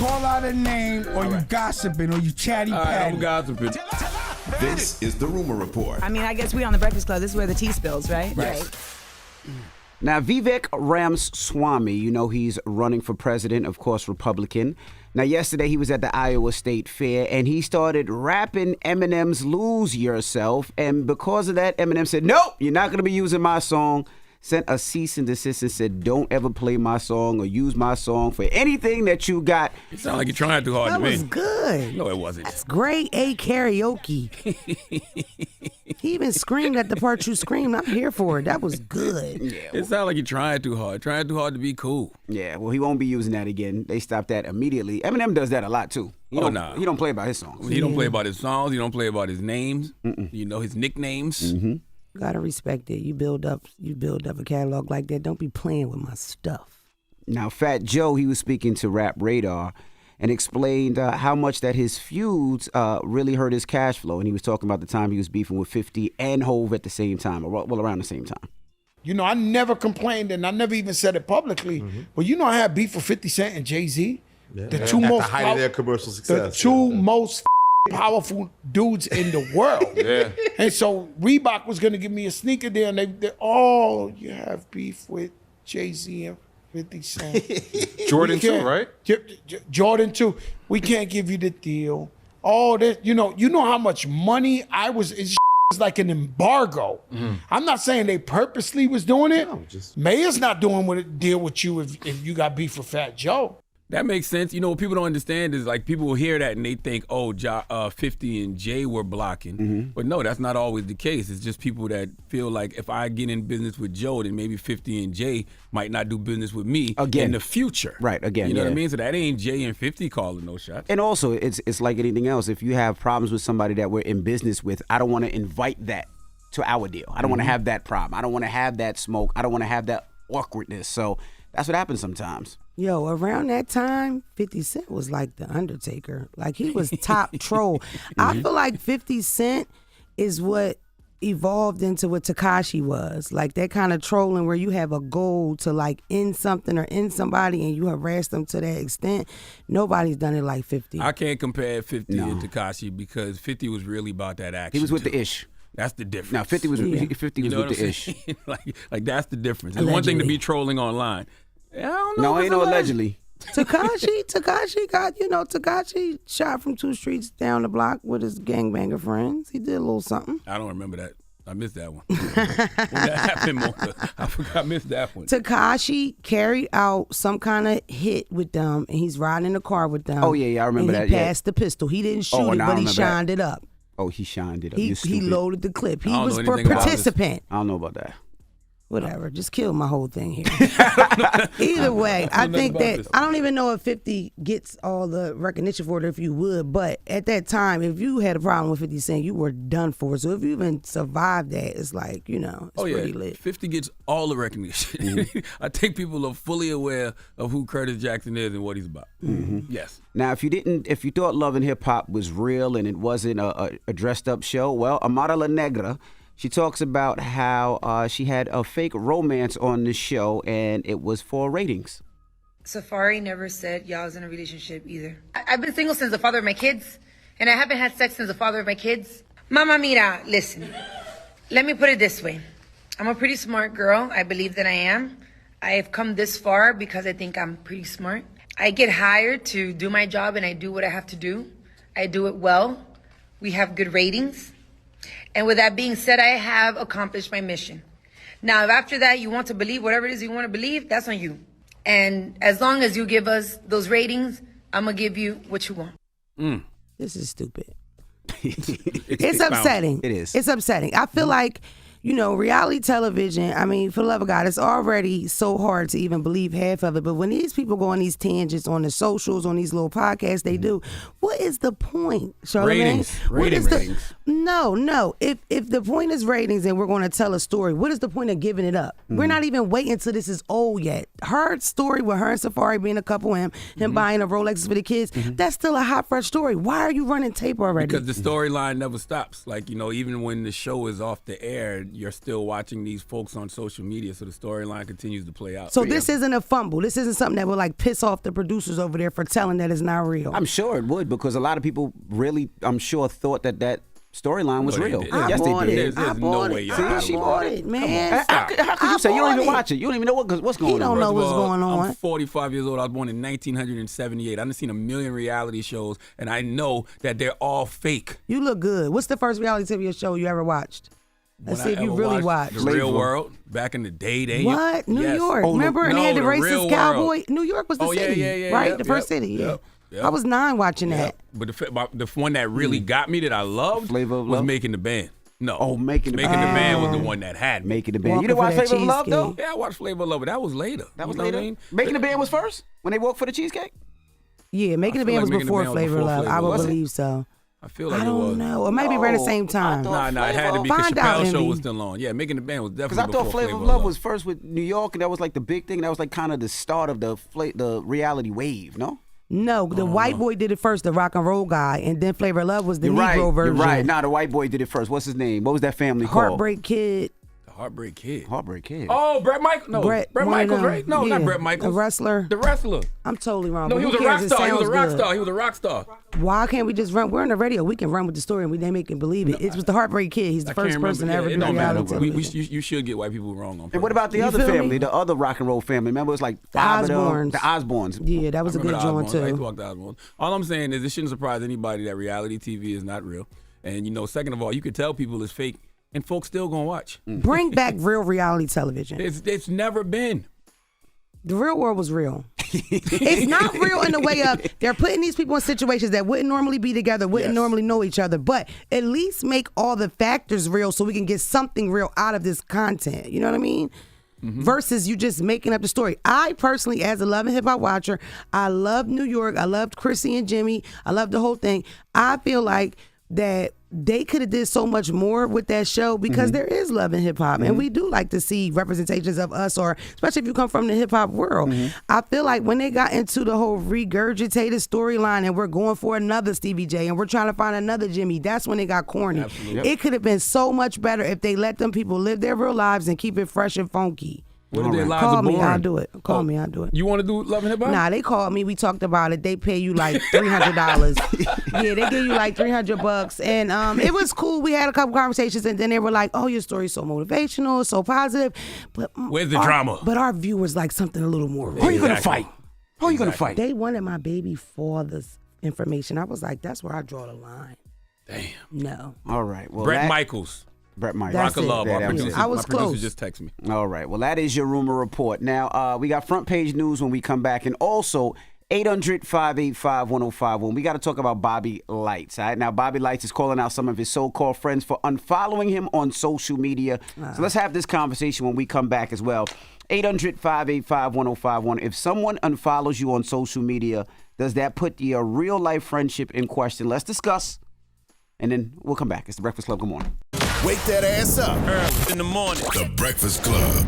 call out a name or you gossiping or you chatty patty. I'm gossiping. This is the Rumor Report. I mean, I guess we on the Breakfast Club. This is where the tea spills, right? Right. Now, Vivek Ramaswamy, you know he's running for president, of course, Republican. Now, yesterday he was at the Iowa State Fair, and he started rapping Eminem's Lose Yourself. And because of that, Eminem said, nope, you're not going to be using my song. Sent a cease and desist and said, don't ever play my song or use my song for anything that you got. It sounds like you're trying too hard to me. That was good. No, it wasn't. That's grade A karaoke. He even screamed at the part you screamed. I'm here for it. That was good. Yeah, it sounds like you're trying too hard to be cool. Yeah, well, he won't be using that again. They stopped that immediately. Eminem does that a lot, too. He don't play about his songs. He don't play about his songs. He don't play about his names. You know, his nicknames. Mm-hmm. Gotta respect it. You build up a catalog like that. Don't be playing with my stuff. Now, Fat Joe, he was speaking to Rap Radar and explained how much that his feuds really hurt his cash flow. And he was talking about the time he was beefing with 50 and Hove at the same time, or well, around the same time. You know, I never complained and I never even said it publicly. But you know, I had beef with 50 Cent and Jay-Z. Yeah. The two most at the height of their commercial success. The two most powerful dudes in the world. Yeah. And so Reebok was going to give me a sneaker there, and they you have beef with Jay-Z and 50 Cent. Jordan too, right? Jordan too. We can't give you the deal. All this, you know how much money it's like an embargo. I'm not saying they purposely was doing it. No, Mayor's not doing a deal with you if you got beef with Fat Joe. That makes sense. You know, what people don't understand is like people will hear that and they think, 50 and Jay were blocking. But no, that's not always the case. It's just people that feel like if I get in business with Joe, then maybe 50 and Jay might not do business with me in the future. Right, again. You know what I mean? So that ain't Jay and 50 calling no shots. And also, it's like anything else. If you have problems with somebody that we're in business with, I don't want to invite that to our deal. I don't want to have that problem. I don't want to have that smoke. I don't want to have that awkwardness. So that's what happens sometimes. Yo, around that time, 50 Cent was like the Undertaker. Like, he was top troll. I feel like 50 Cent is what evolved into what Tekashi was. Like, that kind of trolling where you have a goal to, like, end something or end somebody and you harass them to that extent. Nobody's done it like 50. I can't compare 50 and Tekashi because 50 was really about that action. He was with too. the ish. That's the difference. Now, 50 was with the ish. like that's the difference. It's one thing to be trolling online. I don't know. No, ain't no allegedly. Tekashi shot from 2 streets down the block with his gangbanger friends. He did a little something. I don't remember that. I missed that one. When that happened, I missed that one. Tekashi carried out some kind of hit with them, and he's riding in the car with them. Oh, yeah, I remember and that. He passed the pistol. He didn't shoot it, but he shined it up. Oh, he shined it up. He loaded the clip. He was a anything about participant. I don't know about that. Whatever. Just kill my whole thing here. Either way, I think that I don't even know if 50 gets all the recognition for it, if you would, but at that time, if you had a problem with 50 Cent, you were done for. So if you even survived that, it's like, it's pretty lit. 50 gets all the recognition. I think people are fully aware of who Curtis Jackson is and what he's about. Yes. Now, if you thought Love and Hip Hop was real and it wasn't a dressed up show, well, Amara La Negra, she talks about how she had a fake romance on the show and it was for ratings. Safari never said y'all was in a relationship either. I've been single since the father of my kids, and I haven't had sex since the father of my kids. Mama mira, listen, let me put it this way. I'm a pretty smart girl. I believe that I am. I have come this far because I think I'm pretty smart. I get hired to do my job and I do what I have to do. I do it well. We have good ratings. And with that being said, I have accomplished my mission. Now, if after that you want to believe whatever it is you want to believe, that's on you. And as long as you give us those ratings, I'm going to give you what you want. This is stupid. It's upsetting. It is. It's upsetting. I feel like, reality television, I mean, for the love of God, it's already so hard to even believe half of it. But when these people go on these tangents on the socials, on these little podcasts they do, what is the point, Charlamagne? Ratings. No. If the point is ratings and we're going to tell a story, what is the point of giving it up? We're not even waiting till this is old yet. Her story with her and Safari being a couple, him buying a Rolex for the kids, that's still a hot, fresh story. Why are you running tape already? Because the storyline never stops. Like, even when the show is off the air, you're still watching these folks on social media, so the storyline continues to play out. So this isn't a fumble. This isn't something that will like piss off the producers over there for telling that it's not real. I'm sure it would, because a lot of people really, I'm sure, thought that storyline was No, they real. did. I Yes, bought they it. did. There's I no bought way it. y'all I got it. bought it, man. How could you say you don't even bought watch it? You don't even know what's going He don't on. know First of what's all, going on. I'm 45 years old. I was born in 1978. I've seen a million reality shows, and I know that they're all fake. You look good. What's the first reality TV show you ever watched? Let's When see I if you ever really watched watched. The Real World back in the day. They What? New Yes. York. Oh, no. Remember? And they had the No, The racist Real cowboy. World. New York was the Oh, yeah, city, yeah, right? yep, the first yep, city. yep, Yeah. yep. I was 9 watching that. But the one that really got me, that I loved, Flavor of was Love? Making the Band. No. Oh, Making the the Band. Band was the one that had me. Making the band. Walking You didn't watch for that Flavor of Love though? cheesecake. Yeah, I watched Flavor of Love, but that was later. That was You know later. what I mean? Making the band was first when they walked for the cheesecake. Yeah, Making the feel Band was like Making the before Band was Flavor before Love. Flavor I would Love. Was it? believe so. I feel like I it was. don't know. Or maybe around the same time. thought- Nah, it had to be because Find out, Chappelle's show Envy. was still on. Yeah, Making the Band was Because definitely I thought before Flavor of Love was first with New York, and that was like the big thing. That was like kind of the start of the reality wave, no? No, the white boy did it first, the rock and roll guy, and then Flavor of Love was the You're Negro right. version. You're right. Nah, the white boy did it first. What's his name? What was that family called? Heartbreak Kid. Heartbreak Kid. Heartbreak Kid. Oh, Brett Michaels. No, Brett one of Michaels, them. right? No, Yeah, not Brett Michaels. the wrestler. The wrestler. I'm totally wrong. No, but he who was a cares? rock It star. He was a sounds rock good. star. He was a rock star. Why can't we just run? We're in the radio. We can run with the story, and they make it believe it. It was the Heartbreak Kid. He's the I can't first person to remember. ever Yeah, do it don't matter. reality We, television. you should get white people wrong on purpose. And what about the You other feel me? family, the other rock and roll family? Remember, it was like The five of them. Osbournes. The Osbournes. Yeah, that was a I good remember joint the Osbournes. I used to too. walk the Osbournes. All I'm saying is it shouldn't surprise anybody that reality TV is not real. And, second of all, you could tell people it's fake, and folks still gonna watch. Bring back real reality television. It's never been. The real world was real. It's not real in the way of they're putting these people in situations that wouldn't normally be together, wouldn't Yes. normally know each other, but at least make all the factors real so we can get something real out of this content. You know what I mean? Versus you just making up the story. I personally, as a Love and Hip Hop watcher, I loved New York. I loved Chrissy and Jimmy. I loved the whole thing. I feel like that they could have did so much more with that show because there is love in hip hop, and we do like to see representations of us, or especially if you come from the hip hop world. I feel like when they got into the whole regurgitated storyline, and we're going for another Stevie J, and we're trying to find another Jimmy, that's when it got corny. Absolutely. It could have been so much better if they let them people live their real lives and keep it fresh and funky. What if their lives Call are me, boring? I'll do it. Call me, I'll do it. You want to do Love and Hip Hop? Nah, they called me. We talked about it. They pay you like $300. Yeah, they give you like $300, and it was cool. We had a couple conversations, and then they were like, "Oh, your story's so motivational, so positive." But Where's the drama? But our viewers like something a little more real. Who are you gonna Exactly. fight? Who are you gonna fight? They wanted my baby father's information. I was like, "That's where I draw the line." Damn. No. All right. Well, Brett Michaels. Brett Michaels. That's Rock of it. Love. Yeah, Our that was producer, it. I was my producer close. just texted me. All right. Well, that is your rumor report. Now, we got front page news when we come back, and also 800-585-1051. We got to talk about Bobby Lights. All right. Now, Bobby Lights is calling out some of his so-called friends for unfollowing him on social media. So let's have this conversation when we come back as well. 800-585-1051. If someone unfollows you on social media, does that put your real life friendship in question? Let's discuss, and then we'll come back. It's the Breakfast Club. Good morning. Wake that ass up. In the morning. The Breakfast Club.